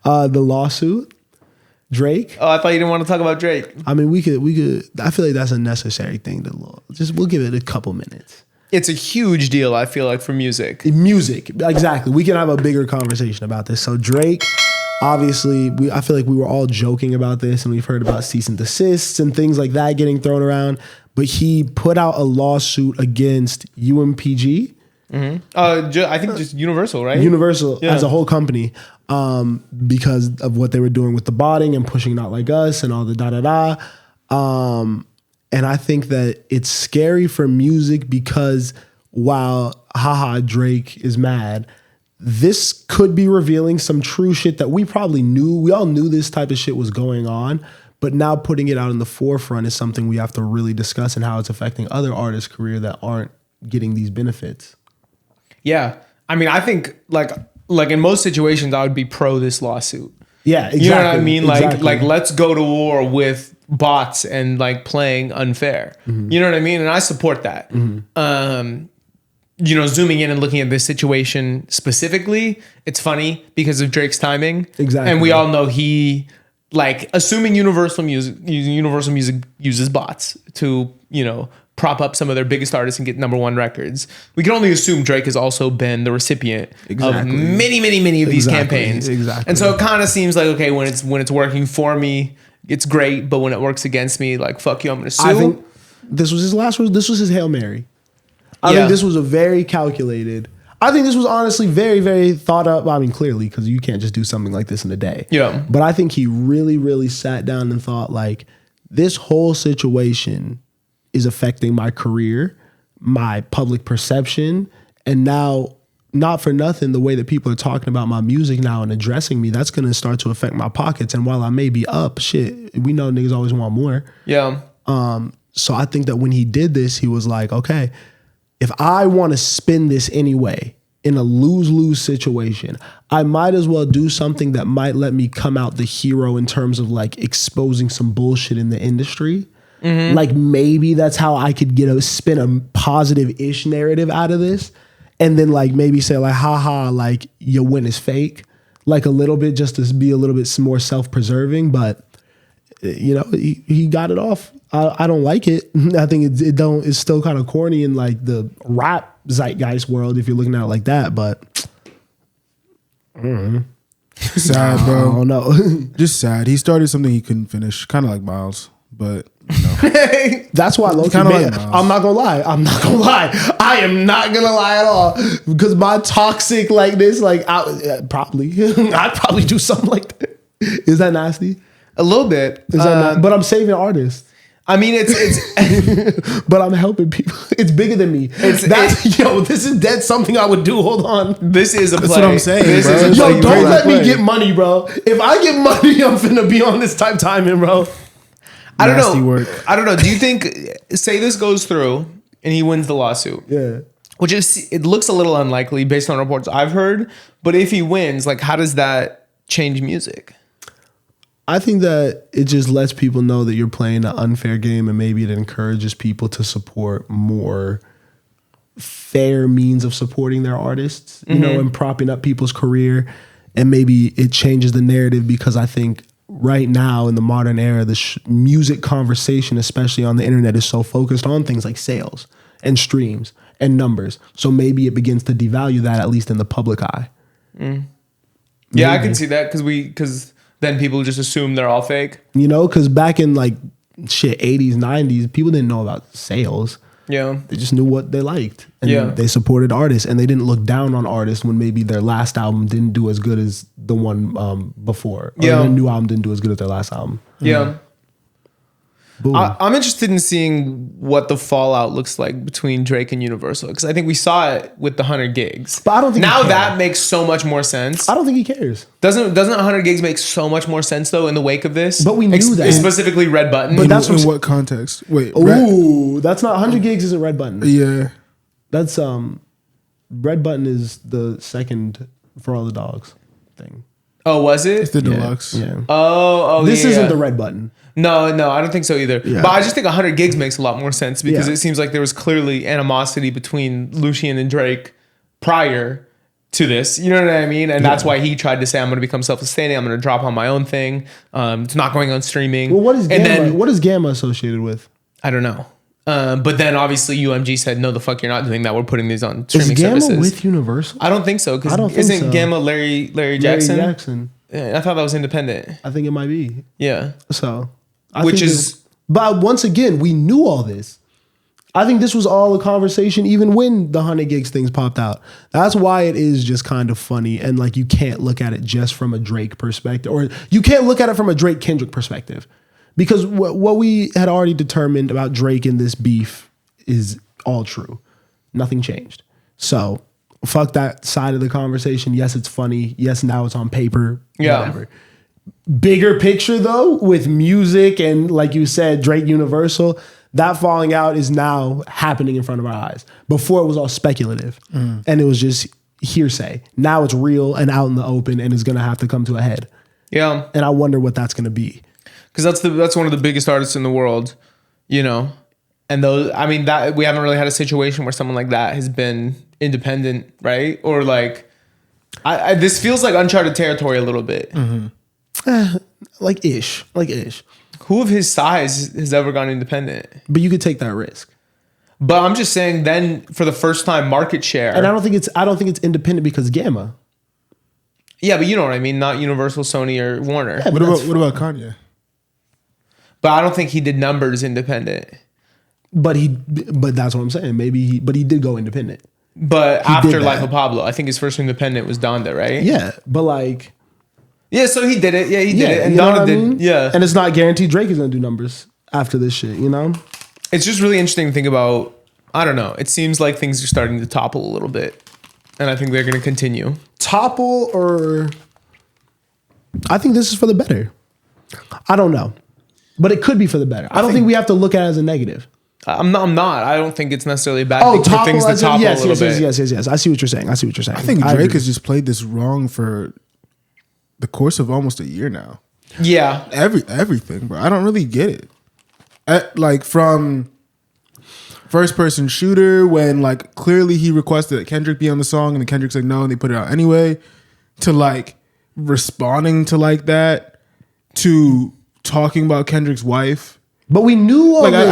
The lawsuit, Drake. Oh, I thought you didn't want to talk about Drake. I mean, we could. I feel like that's a necessary thing to law. We'll give it a couple minutes. It's a huge deal, I feel like, for music. Music, exactly. We can have a bigger conversation about this. So Drake, obviously, I feel like we were all joking about this, and we've heard about cease and desists and things like that getting thrown around. But he put out a lawsuit against UMPG. Mm-hmm. I think just Universal, right? Universal as a whole company, because of what they were doing with the botting and pushing Not Like Us and all the da-da-da. And I think that it's scary for music because while Drake is mad, this could be revealing some true shit that we probably knew. We all knew this type of shit was going on, but now putting it out in the forefront is something we have to really discuss and how it's affecting other artists' career that aren't getting these benefits. Yeah. I mean, I think like in most situations, I would be pro this lawsuit. Yeah, exactly. You know what I mean? Exactly. Like let's go to war with bots and like playing unfair. Mm-hmm. You know what I mean? And I support that. Mm-hmm. Zooming in and looking at this situation specifically, it's funny because of Drake's timing. Exactly. And we all know he, like, assuming Universal Music uses bots to, prop up some of their biggest artists and get #1 records. We can only assume Drake has also been the recipient of many of these campaigns. Exactly. And so it kind of seems like, okay, when it's working for me, it's great, but when it works against me, like, fuck you, I'm gonna sue. I think this was his last word. This was his Hail Mary. I think this was a very calculated. I think this was honestly very, very thought up. I mean, clearly, because you can't just do something like this in a day. Yeah. But I think he really, really sat down and thought, like, this whole situation is affecting my career, my public perception, and now, not for nothing, the way that people are talking about my music now and addressing me, that's going to start to affect my pockets. And while I may be up, shit, we know niggas always want more. Yeah. So I think that when he did this, he was like, okay, if I want to spin this anyway in a lose-lose situation, I might as well do something that might let me come out the hero in terms of like exposing some bullshit in the industry. Mm-hmm. Like maybe that's how I could spin a positive-ish narrative out of this. And then like maybe say like, like your win is fake. Like a little bit just to be a little bit more self-preserving. But, he got it off. I don't like it. I think it's still kind of corny in like the rap zeitgeist world if you're looking at it like that. But sad, bro. I don't know. Just sad. He started something he couldn't finish, kind of like Miles. But that's why low-key, man, I'm not gonna lie. I am not gonna lie at all. Because my toxic like this, like I'd probably do something like that. Is that nasty? A little bit. Is that but I'm saving artists. I mean, it's but I'm helping people. It's bigger than me. This is dead something I would do. Hold on. This is a play. That's what I'm saying, this bro. Is don't let me get money, bro. If I get money, I'm finna be on this type timing, bro. I don't know. Work. I don't know. Do you think, say this goes through and he wins the lawsuit? Yeah. Which it looks a little unlikely based on reports I've heard. But if he wins, like, how does that change music? I think that it just lets people know that you're playing an unfair game, and maybe it encourages people to support more fair means of supporting their artists, and propping up people's career. And maybe it changes the narrative because I think right now in the modern era, the music conversation, especially on the internet, is so focused on things like sales and streams and numbers. So maybe it begins to devalue that, at least in the public eye. Mm. Yeah, I can see that because then people just assume they're all fake. Because back in like 80s, 90s, people didn't know about sales. Yeah. They just knew what they liked. And they supported artists, and they didn't look down on artists when maybe their last album didn't do as good as the one before. Or their new album didn't do as good as their last album. Yeah. I'm interested in seeing what the fallout looks like between Drake and Universal, because I think we saw it with the 100 gigs. But I don't think now that makes so much more sense. I don't think he cares. Doesn't 100 gigs make so much more sense though in the wake of this? But we knew that, specifically Red Button. But that's in what context? Wait, that's not 100 gigs. Isn't Red Button? Yeah, that's Red Button is the second For All the Dogs thing. Oh, was it? It's the deluxe. Yeah. Oh, this isn't the Red Button. No, I don't think so either. Yeah. But I just think 100 gigs makes a lot more sense because it seems like there was clearly animosity between Lucien and Drake prior, to this. You know what I mean? And that's why he tried to say, I'm going to become self-sustaining. I'm going to drop on my own thing. It's not going on streaming. Well, what is Gamma? And then, What is Gamma associated with? I don't know. But then obviously UMG said, no, the fuck, you're not doing that. We're putting these on Is streaming Gamma services. with Universal? I don't think so. I Because don't think isn't so. Gamma Larry Jackson? Larry Jackson. Yeah, I thought that was independent. I think it might be. Yeah. So, Which think is- but once again, we knew all this. I think this was all a conversation even when the 100 gigs things popped out. That's why it is just kind of funny. And like, you can't look at it just from a Drake perspective, or you can't look at it from a Drake Kendrick perspective, because what we had already determined about Drake in this beef is all true. Nothing changed. So fuck that side of the conversation. Yes, it's funny. Yes, now it's on paper. Yeah. Whatever. Bigger picture though, with music and like you said, Drake Universal, that falling out is now happening in front of our eyes. Before it was all speculative and it was just hearsay. Now it's real and out in the open and it's going to have to come to a head. Yeah. And I wonder what that's going to be. Because that's one of the biggest artists in the world, you know? And those, I mean, that we haven't really had a situation where someone like that has been independent, right? Or like, this feels like uncharted territory a little bit. Like ish. Who of his size has ever gone independent? But you could take that risk. But I'm just saying, then for the first time, market share. And I don't think it's independent because Gamma. Yeah, but you know what I mean. Not Universal, Sony, or Warner. Yeah, What about Kanye? But I don't think he did numbers independent. But that's what I'm saying. But he did go independent. But He after did Life that. of Pablo, I think his first independent was Donda, right? Yeah, but like, Yeah, so he did it. Yeah, he did it. And you know what Donda I did. mean? Yeah. And it's not guaranteed Drake is gonna do numbers after this shit, you know? It's just really interesting to think about. I don't know. It seems like things are starting to topple a little bit. And I think they're going to continue. Topple, or I think this is for the better. I don't know. But it could be for the better. I don't think we have to look at it as a negative. I'm not. I don't think it's necessarily a bad thing for things to topple yes, a little bit. yes. I see what you're saying. I think Drake has just played this wrong for the course of almost a year now. Yeah. Everything, bro. I don't really get it. Like from first person shooter, when like clearly he requested that Kendrick be on the song and then Kendrick said no and they put it out anyway, to like responding to like that, to talking about Kendrick's wife. But we knew all Like this.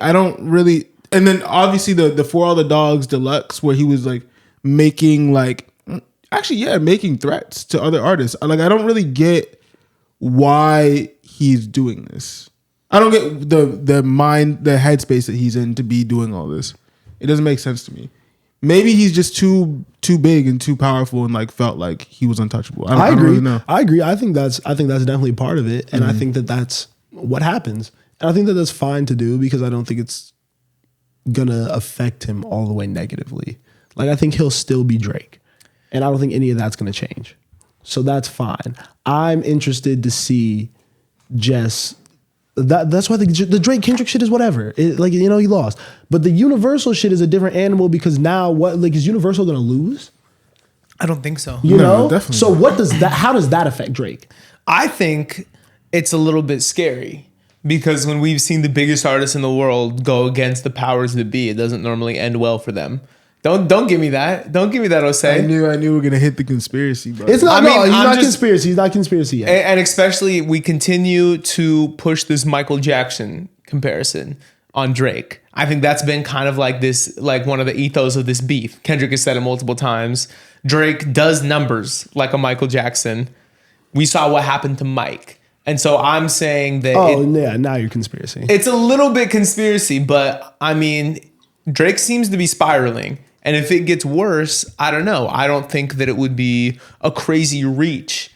I don't really, and then obviously the For All the Dogs Deluxe, where he was like making like, actually, yeah, making threats to other artists. Like, I don't really get why he's doing this. I don't get the headspace that he's in to be doing all this. It doesn't make sense to me. Maybe he's just too big and too powerful and like felt like he was untouchable. I agree. don't really know. I agree. I think that's definitely part of it, and I think that's what happens. And I think that's fine to do because I don't think it's gonna affect him all the way negatively. Like, I think he'll still be Drake, and I don't think any of that's gonna change. So that's fine. I'm interested to see just that. That's why the Drake Kendrick shit is whatever. Like, you know, he lost, but the Universal shit is a different animal because now what? Like, is Universal gonna lose? I don't think so. You No, know. definitely So not. what does that? How does that affect Drake? I think it's a little bit scary because when we've seen the biggest artists in the world go against the powers that be, it doesn't normally end well for them. Don't give me that. Don't give me that, I Osei. knew we were gonna hit the conspiracy, bro. It's not. I mean, no, he's I'm not just- conspiracy. He's not conspiracy yet. And especially we continue to push this Michael Jackson comparison on Drake. I think that's been kind of like this, like one of the ethos of this beef. Kendrick has said it multiple times. Drake does numbers like a Michael Jackson. We saw what happened to Mike. And so I'm saying that Yeah. Now you're conspiracy. it's a little bit conspiracy, but I mean, Drake seems to be spiraling. And if it gets worse, I don't know. I don't think that it would be a crazy reach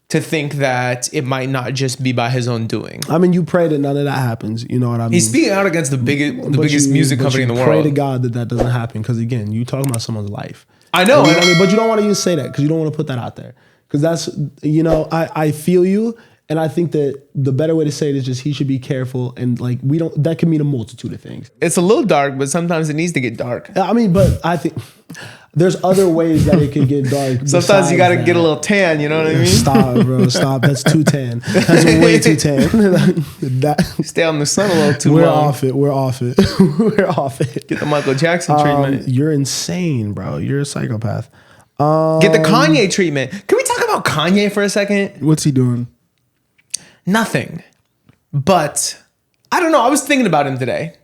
to think that it might not just be by his own doing. I mean, you pray that none of that happens. You know what I mean? He's speaking out against the biggest music company in the Pray to world. God that doesn't happen because again, you talking about someone's life. I know. And but you don't want to even say that because you don't want to put that out there because that's I feel you. And I think that the better way to say it is just he should be careful and like that can mean a multitude of things. It's a little dark, but sometimes it needs to get dark. I mean, but I think there's other ways that it could get dark. Sometimes you got to besides get a that. little tan, you know what I mean? Stop, bro. Stop. That's too tan. That's way too tan. Stay on the sun a little too We're long. off it. We're off it. We're off it. Get the Michael Jackson treatment. You're insane, bro. You're a psychopath. Get the Kanye treatment. Can we talk about Kanye for a second? What's he doing? Nothing. But I don't know. I was thinking about him today.